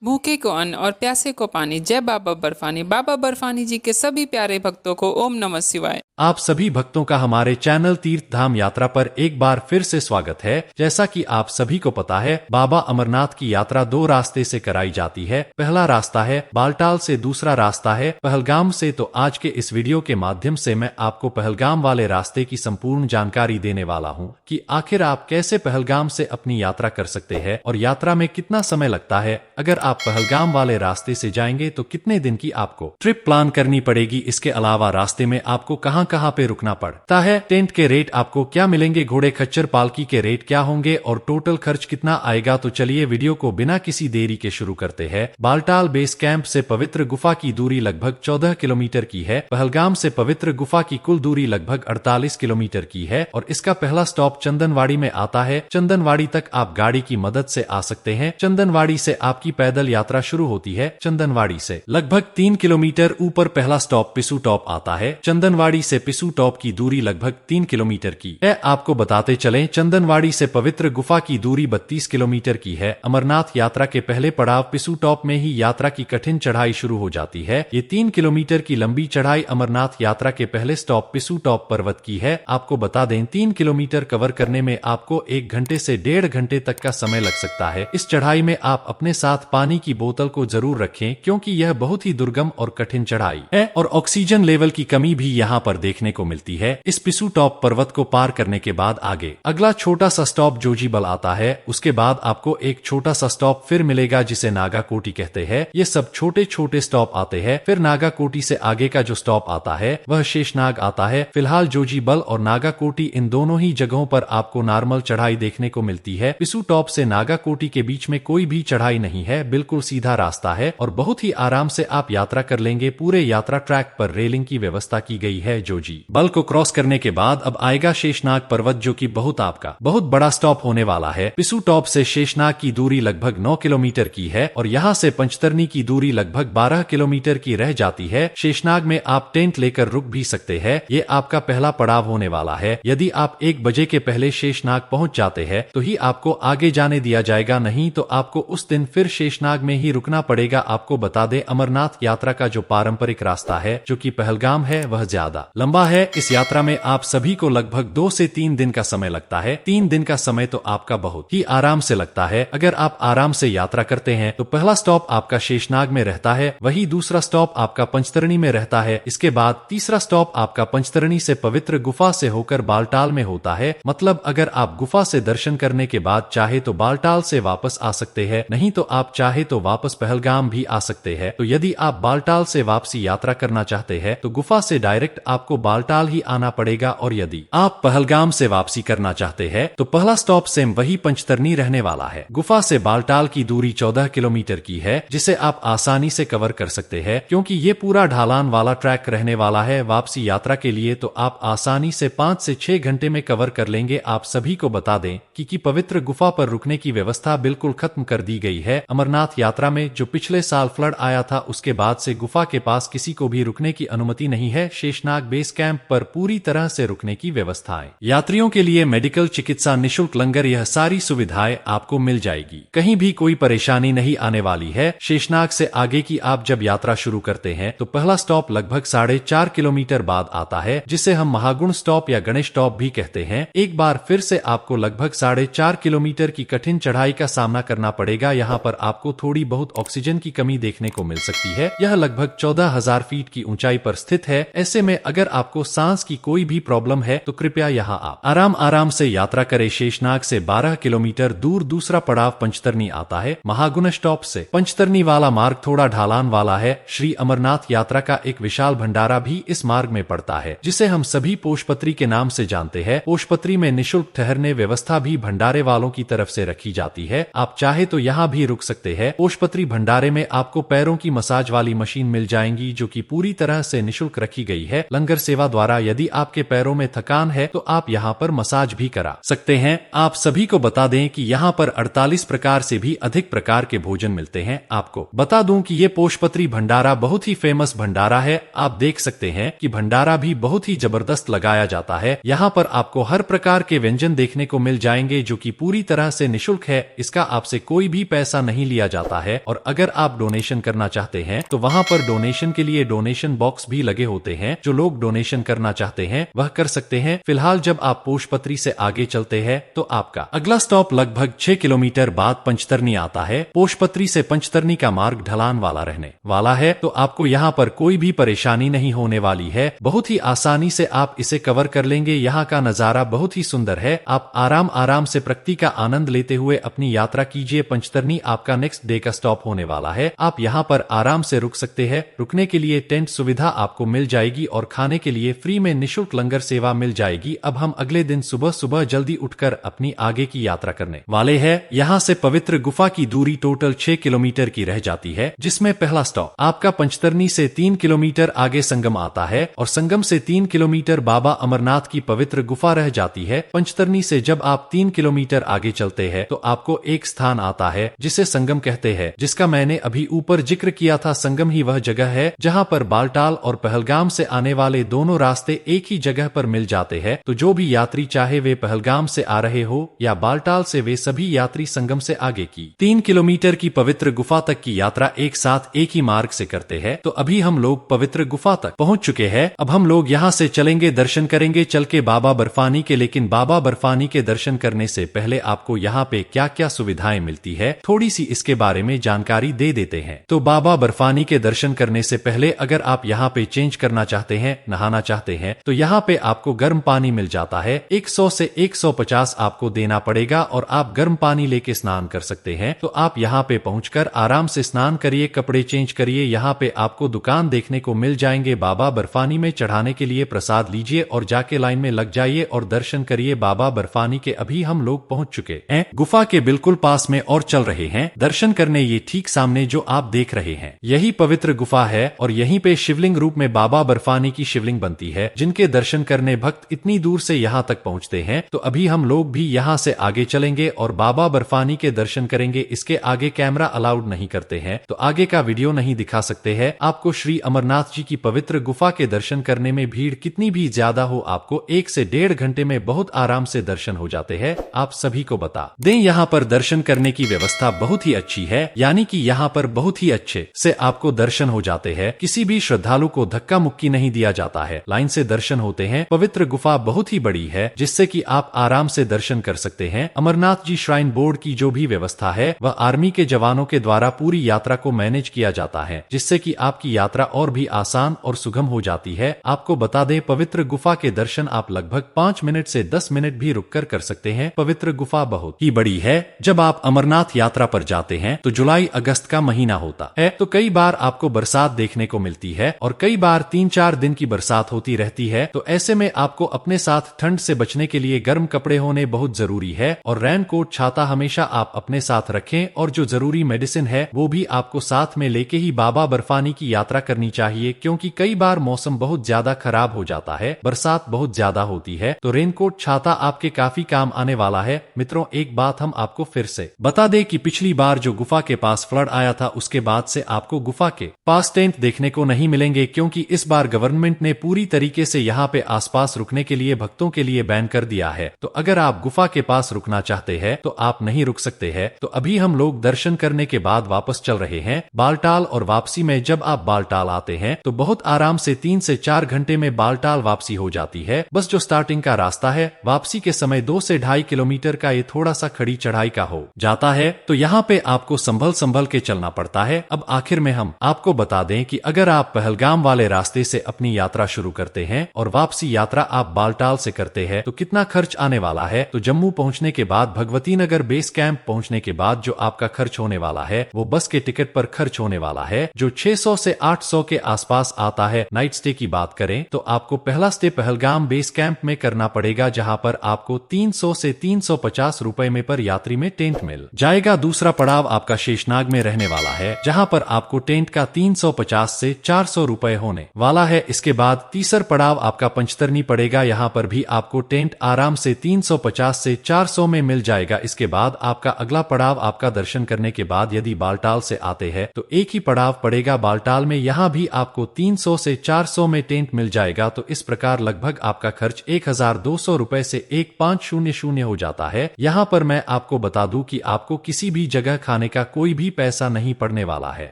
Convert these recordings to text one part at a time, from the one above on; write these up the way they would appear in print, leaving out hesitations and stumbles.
भूखे को अन्न और प्यासे को पानी। जय बाबा बर्फानी। बाबा बर्फानी जी के सभी प्यारे भक्तों को ओम नमः शिवाय। आप सभी भक्तों का हमारे चैनल तीर्थ धाम यात्रा पर एक बार फिर से स्वागत है। जैसा कि आप सभी को पता है, बाबा अमरनाथ की यात्रा दो रास्ते से कराई जाती है। पहला रास्ता है बालटाल से, दूसरा रास्ता है पहलगाम से। तो आज के इस वीडियो के माध्यम से मैं आपको पहलगाम वाले रास्ते की संपूर्ण जानकारी देने वाला हूं कि आखिर आप कैसे पहलगाम से अपनी यात्रा कर सकते हैं और यात्रा में कितना समय लगता है। अगर आप पहलगाम वाले रास्ते से जाएंगे तो कितने दिन की आपको ट्रिप प्लान करनी पड़ेगी। इसके अलावा रास्ते में आपको कहां कहां पे रुकना पड़ता है, टेंट के रेट आपको क्या मिलेंगे, घोड़े खच्चर पालकी के रेट क्या होंगे और टोटल खर्च कितना आएगा। तो चलिए वीडियो को बिना किसी देरी के शुरू करते हैं। बालटाल बेस कैंप से पवित्र गुफा की दूरी लगभग 14 किलोमीटर की है। पहलगाम से पवित्र गुफा की कुल दूरी लगभग 48 किलोमीटर की है और इसका पहला स्टॉप चंदनवाड़ी में आता है। चंदनवाड़ी तक आप गाड़ी की मदद से आ सकते हैं। चंदनवाड़ी से आपकी पैदल यात्रा शुरू होती है। चंदनवाड़ी से लगभग 3 किलोमीटर ऊपर पहला स्टॉप पिसू टॉप आता है। चंदनवाड़ी से पिसू टॉप की दूरी लगभग 3 किलोमीटर की है। आपको बताते चलें, चंदनवाड़ी से पवित्र गुफा की दूरी 32 किलोमीटर की है। अमरनाथ यात्रा के पहले पड़ाव पिसू टॉप में ही यात्रा की कठिन चढ़ाई शुरू हो जाती है। ये 3 किलोमीटर की लंबी चढ़ाई अमरनाथ यात्रा के पहले स्टॉप पिसू टॉप पर्वत की है। आपको बता दें, 3 किलोमीटर कवर करने में आपको 1 घंटे से 1.5 घंटे तक का समय लग सकता है। इस चढ़ाई में आप अपने साथ पानी की बोतल को जरूर रखें, क्योंकि यह बहुत ही दुर्गम और कठिन चढ़ाई है और ऑक्सीजन लेवल की कमी भी यहाँ पर देखने को मिलती है। इस पिसू टॉप पर्वत को पार करने के बाद आगे अगला छोटा सा स्टॉप जोजीबल आता है। उसके बाद आपको एक छोटा सा स्टॉप फिर मिलेगा जिसे नागा कोटी कहते हैं। ये सब छोटे छोटे स्टॉप आते हैं। फिर नागा कोटी से आगे का जो स्टॉप आता है वह शेषनाग आता है। फिलहाल जोजीबल और नागा कोटी इन दोनों ही जगहों पर आपको नॉर्मल चढ़ाई देखने को मिलती है। पिसू टॉप से नागा कोटी के बीच में कोई भी चढ़ाई नहीं है, बिल्कुल सीधा रास्ता है और बहुत ही आराम से आप यात्रा कर लेंगे। पूरे यात्रा ट्रैक पर रेलिंग की व्यवस्था की गई है। जोजी बल को क्रॉस करने के बाद अब आएगा शेषनाग पर्वत, जो कि आपका बहुत बड़ा स्टॉप होने वाला है। पिसू टॉप से शेषनाग की दूरी लगभग 9 किलोमीटर की है और यहाँ से पंचतरनी की दूरी लगभग 12 किलोमीटर की रह जाती है। शेषनाग में आप टेंट लेकर रुक भी सकते हैं। ये आपका पहला पड़ाव होने वाला है। यदि आप 1 बजे के पहले शेषनाग पहुंच जाते हैं तो ही आपको आगे जाने दिया जाएगा, नहीं तो आपको उस दिन फिर शेषनाग में ही रुकना पड़ेगा। आपको बता दें, अमरनाथ यात्रा का जो पारंपरिक रास्ता है जो कि पहलगाम है वह ज्यादा लंबा है। इस यात्रा में आप सभी को लगभग 2 से 3 दिन का समय लगता है। 3 दिन का समय तो आपका बहुत ही आराम से लगता है। अगर आप आराम से यात्रा करते हैं तो पहला स्टॉप आपका शेषनाग में रहता है, वही दूसरा स्टॉप आपका पंचतरणी में रहता है। इसके बाद तीसरा स्टॉप आपका पंचतरणी से पवित्र गुफा से होकर बालटाल में होता है। मतलब अगर आप गुफा से दर्शन करने के बाद चाहे तो बालटाल से वापस आ सकते हैं, नहीं तो आप चाहे तो वापस पहलगाम भी आ सकते हैं। तो यदि आप बालटाल से वापसी यात्रा करना चाहते हैं तो गुफा से डायरेक्ट आपको बालटाल ही आना पड़ेगा, और यदि आप पहलगाम से वापसी करना चाहते हैं तो पहला स्टॉप सेम वही पंचतरनी रहने वाला है। गुफा से बालटाल की दूरी 14 किलोमीटर की है, जिसे आप आसानी से कवर कर सकते हैं क्योंकि ये पूरा ढालान वाला ट्रैक रहने वाला है। वापसी यात्रा के लिए तो आप आसानी से 5 से 6 घंटे में कवर कर लेंगे। आप सभी को बता दें कि पवित्र गुफा पर रुकने की व्यवस्था बिल्कुल खत्म कर दी गई है। अमरनाथ यात्रा में जो पिछले साल फ्लड आया था उसके बाद से गुफा के पास किसी को भी रुकने की अनुमति नहीं है। शेषनाग बेस कैंप पर पूरी तरह से रुकने की व्यवस्थाएं, यात्रियों के लिए मेडिकल, चिकित्सा, निशुल्क लंगर, यह सारी सुविधाएं आपको मिल जाएगी। कहीं भी कोई परेशानी नहीं आने वाली है। शेषनाग से आगे की आप जब यात्रा शुरू करते हैं तो पहला स्टॉप लगभग 4.5 किलोमीटर बाद आता है, जिसे हम महागुण स्टॉप या गणेश स्टॉप भी कहते हैं। एक बार फिर से आपको लगभग 4.5 किलोमीटर की कठिन चढ़ाई का सामना करना पड़ेगा। यहाँ पर आपको थोड़ी बहुत ऑक्सीजन की कमी देखने को मिल सकती है। यह लगभग 14,000 फीट की ऊंचाई पर स्थित है। ऐसे में अगर आपको सांस की कोई भी प्रॉब्लम है तो कृपया यहाँ आप आराम से यात्रा करें। शेषनाग से 12 किलोमीटर दूर दूसरा पड़ाव पंचतरनी आता है। महागुण स्टॉप से पंचतरनी वाला मार्ग थोड़ा ढालान वाला है। श्री अमरनाथ यात्रा का एक विशाल भंडारा भी इस मार्ग में पड़ता है, जिसे हम सभी पोषपत्री के नाम से जानते हैं। पोषपत्री में निशुल्क ठहरने व्यवस्था भी भंडारे वालों की तरफ से रखी जाती है। आप चाहे तो यहाँ भी रुक सकते हैं। पोषपत्री भंडारे में आपको पैरों की मसाज वाली मशीन मिल जाएंगी जो कि पूरी तरह से निशुल्क रखी गई है। लंगर लंगर सेवा द्वारा यदि आपके पैरों में थकान है तो आप यहाँ पर मसाज भी करा सकते हैं। आप सभी को बता दें कि यहाँ पर 48 प्रकार से भी अधिक प्रकार के भोजन मिलते हैं। आपको बता दूं कि ये पोषपत्री भंडारा बहुत ही फेमस भंडारा है। आप देख सकते हैं कि भंडारा भी बहुत ही जबरदस्त लगाया जाता है। यहाँ पर आपको हर प्रकार के व्यंजन देखने को मिल जाएंगे जो कि पूरी तरह से निःशुल्क है। इसका आपसे कोई भी पैसा नहीं लिया जाता है। और अगर आप डोनेशन करना चाहते हैं तो वहाँ पर डोनेशन के लिए डोनेशन बॉक्स भी लगे होते हैं। जो लोग डोनेशन करना चाहते हैं वह कर सकते हैं। फिलहाल जब आप पोषपत्री से आगे चलते हैं तो आपका अगला स्टॉप लगभग 6 किलोमीटर बाद पंचतरनी आता है। पोषपत्री से पंचतरनी का मार्ग ढलान वाला रहने वाला है, तो आपको यहाँ पर कोई भी परेशानी नहीं होने वाली है। बहुत ही आसानी से आप इसे कवर कर लेंगे। यहाँ का नजारा बहुत ही सुंदर है। आप आराम आराम से प्रकृति का आनंद लेते हुए अपनी यात्रा कीजिए। पंचतरनी आपका नेक्स्ट डे का स्टॉप होने वाला है। आप यहाँ पर आराम से रुक सकते हैं। रुकने के लिए टेंट सुविधा आपको मिल जाएगी और खाने के लिए फ्री में निःशुल्क लंगर सेवा मिल जाएगी। अब हम अगले दिन सुबह सुबह जल्दी उठकर अपनी आगे की यात्रा करने वाले हैं। यहाँ से पवित्र गुफा की दूरी टोटल 6 किलोमीटर की रह जाती है, जिसमें पहला स्टॉप आपका पंचतरनी से 3 किलोमीटर आगे संगम आता है और संगम से 3 किलोमीटर बाबा अमरनाथ की पवित्र गुफा रह जाती है। पंचतरनी से जब आप 3 किलोमीटर आगे चलते हैं तो आपको एक स्थान आता है जिसे संगम कहते हैं, जिसका मैंने अभी ऊपर जिक्र किया था। संगम ही वह जगह है जहाँ पर बालटाल और पहलगाम से आने वाले दोनों रास्ते एक ही जगह पर मिल जाते हैं। तो जो भी यात्री चाहे वे पहलगाम से आ रहे हो या बालटाल से, वे सभी यात्री संगम से आगे की 3 किलोमीटर की पवित्र गुफा तक की यात्रा एक साथ एक ही मार्ग से करते हैं। तो अभी हम लोग पवित्र गुफा तक पहुंच चुके हैं। अब हम लोग यहाँ से चलेंगे, दर्शन करेंगे चल के बाबा बर्फानी के। लेकिन बाबा बर्फानी के दर्शन करने से पहले आपको यहाँ पे क्या क्या सुविधाएं मिलती है, थोड़ी सी इसके बारे में जानकारी दे देते हैं। तो बाबा बर्फानी के दर्शन करने से पहले अगर आप यहाँ पे चेंज करना चाहते हैं, नहाना चाहते हैं, तो यहाँ पे आपको गर्म पानी मिल जाता है। 100 से 150 आपको देना पड़ेगा और आप गर्म पानी लेके स्नान कर सकते हैं। तो आप यहाँ पे पहुंचकर आराम से स्नान करिए, कपड़े चेंज करिए। यहाँ पे आपको दुकान देखने को मिल जाएंगे। बाबा बर्फानी में चढ़ाने के लिए प्रसाद लीजिए और जाके लाइन में लग जाइए और दर्शन करिए बाबा बर्फानी के। अभी हम लोग पहुंच चुके हैं गुफा के बिल्कुल पास में और चल रहे हैं दर्शन करने। ये ठीक सामने जो आप देख रहे हैं यही पवित्र गुफा है और यहीं पे शिवलिंग रूप में बाबा बर्फानी की शिवलिंग बनती है, जिनके दर्शन करने भक्त इतनी दूर से यहाँ तक पहुँचते हैं। तो अभी हम लोग भी यहाँ से आगे चलेंगे और बाबा बर्फानी के दर्शन करेंगे। इसके आगे कैमरा अलाउड नहीं करते हैं, तो आगे का वीडियो नहीं दिखा सकते हैं। आपको श्री अमरनाथ जी की पवित्र गुफा के दर्शन करने में भीड़ कितनी भी ज्यादा हो, आपको 1 से 1.5 घंटे में बहुत आराम से दर्शन हो जाते हैं। आप सभी को बता दें, यहाँ पर दर्शन करने की व्यवस्था बहुत ही अच्छी है, यानी कि यहाँ पर बहुत ही अच्छे से आपको दर्शन हो जाते हैं। किसी भी श्रद्धालु को धक्का मुक्की नहीं दिया जाता है, लाइन से दर्शन होते हैं। पवित्र गुफा बहुत ही बड़ी है जिससे कि आप आराम से दर्शन कर सकते हैं। अमरनाथ जी श्राइन बोर्ड की जो भी व्यवस्था है वह आर्मी के जवानों के द्वारा पूरी यात्रा को मैनेज किया जाता है, जिससे कि आपकी यात्रा और भी आसान और सुगम हो जाती है। आपको बता दें, पवित्र गुफा के दर्शन आप लगभग 5 मिनट से 10 मिनट भी रुककर कर सकते हैं। पवित्र गुफा बहुत ही बड़ी है। जब आप अमरनाथ यात्रा पर जाते हैं तो जुलाई अगस्त का महीना होता है, तो कई बार आपको बरसात देखने को मिलती है और कई बार 3-4 दिन की बरसात होती रहती है। तो ऐसे में आपको अपने साथ ठंड से बचने के लिए गर्म कपड़े होने बहुत जरूरी है और रेन कोट छाता हमेशा आप अपने साथ रखें और जो जरूरी मेडिसिन है वो भी आपको साथ में लेके ही बाबा बर्फानी की यात्रा करनी चाहिए, क्योंकि कई बार मौसम बहुत ज्यादा खराब हो जाता है, बरसात बहुत ज्यादा होती है। तो रेनकोट छाता आपके काफी काम आने वाला है। मित्रों, एक बात हम आपको फिर से बता दें कि पिछली बार जो गुफा के पास फ्लड आया था उसके बाद से आपको गुफा के पास टेंट देखने को नहीं मिलेंगे, क्योंकि इस बार गवर्नमेंट ने पूरी तरीके से यहाँ पे आसपास रुकने के लिए भक्तों के लिए बैन कर दिया है। तो अगर आप गुफा के पास रुकना चाहते हैं तो आप नहीं रुक सकते हैं। तो अभी हम लोग दर्शन करने के बाद वापस चल रहे हैं बालटाल, और वापसी में जब आप बालटाल आते हैं तो बहुत आराम से 3 से 4 घंटे में बालटाल वापसी हो जाती है। बस जो स्टार्टिंग का रास्ता है वापसी के समय 2 से 2.5 किलोमीटर का ये थोड़ा सा खड़ी चढ़ाई का हो जाता है, तो यहाँ पे आपको संभल के चलना पड़ता है। अब आखिर में हम आपको बता दें कि अगर आप पहलगाम वाले रास्ते से अपनी यात्रा शुरू करते हैं और वापसी यात्रा आप बालटाल से करते हैं तो कितना खर्च आने वाला है। तो जम्मू पहुंचने के बाद भगवती नगर बेस कैंप पहुंचने के बाद जो आपका खर्च होने वाला है वो बस के टिकट पर खर्च होने वाला है, जो 600 से 800 के आसपास आता है। नाइट स्टे की बात करें तो आपको पहला स्टे पहलगाम बेस कैंप में करना पड़ेगा, जहां पर आपको 300 से 350 रुपए में पर यात्री में टेंट मिल जाएगा। दूसरा पड़ाव आपका शेषनाग में रहने वाला है, जहां पर आपको टेंट का 350 से 400 रुपए होने वाला है। इसके बाद तीसरा पड़ाव आपका पंचतरनी पड़ेगा। यहाँ पर भी आपको टेंट आराम से 350 से 400 में मिल जाएगा। इसके बाद आपका अगला पड़ाव आपका दर्शन करने के बाद यदि बालटाल से आते हैं तो एक ही पड़ाव पड़ेगा बालटाल में। यहाँ भी आपको 300 से 400 में टेंट मिल जाएगा। तो इस प्रकार लगभग आपका खर्च 1200 रुपए से 1500 हो जाता है। यहाँ पर मैं आपको बता दूं कि आपको किसी भी जगह खाने का कोई भी पैसा नहीं पड़ने वाला है।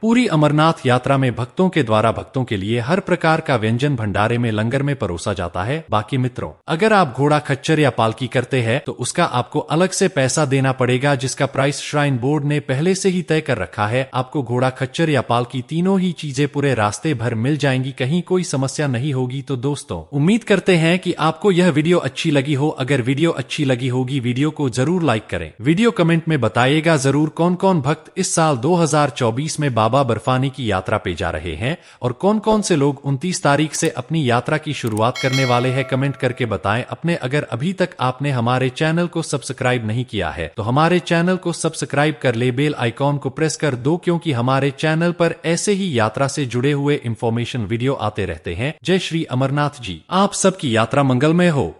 पूरी अमरनाथ यात्रा में भक्तों के द्वारा भक्तों के लिए हर प्रकार का व्यंजन भंडारे में लंगर में परोसा जाता है। बाकी मित्रों, अगर आप घोड़ा खच्चर या पालकी करते हैं तो उसका आपको अलग से पैसा देना पड़ेगा, जिसका प्राइस श्राइन बोर्ड ने पहले से ही तय कर रखा है। आपको घोड़ा खच्चर या पालकी तीनों ही चीजें पूरे रास्ते भर मिल जाएंगी, कहीं कोई समस्या नहीं होगी। तो दोस्तों, उम्मीद करते हैं कि आपको यह वीडियो अच्छी लगी हो। अगर वीडियो अच्छी लगी होगी वीडियो को जरूर लाइक करें। वीडियो कमेंट में बताइएगा जरूर कौन कौन भक्त इस साल 2024 में बाबा बर्फानी की यात्रा पे जा रहे हैं और कौन कौन से लोग 29 तारीख से अपनी यात्रा की शुरुआत करने वाले हैं। कमेंट करके बताएं अपने। अगर अभी तक आपने हमारे चैनल को सब्सक्राइब नहीं किया है तो हमारे चैनल को सब्सक्राइब कर ले, बेल आइकॉन को प्रेस कर दो, क्योंकि हमारे चैनल पर ऐसे ही यात्रा से जुड़े हुए इंफॉर्मेशन वीडियो आते रहते हैं। जय श्री अमरनाथ जी। आप सबकी यात्रा मंगलमय हो।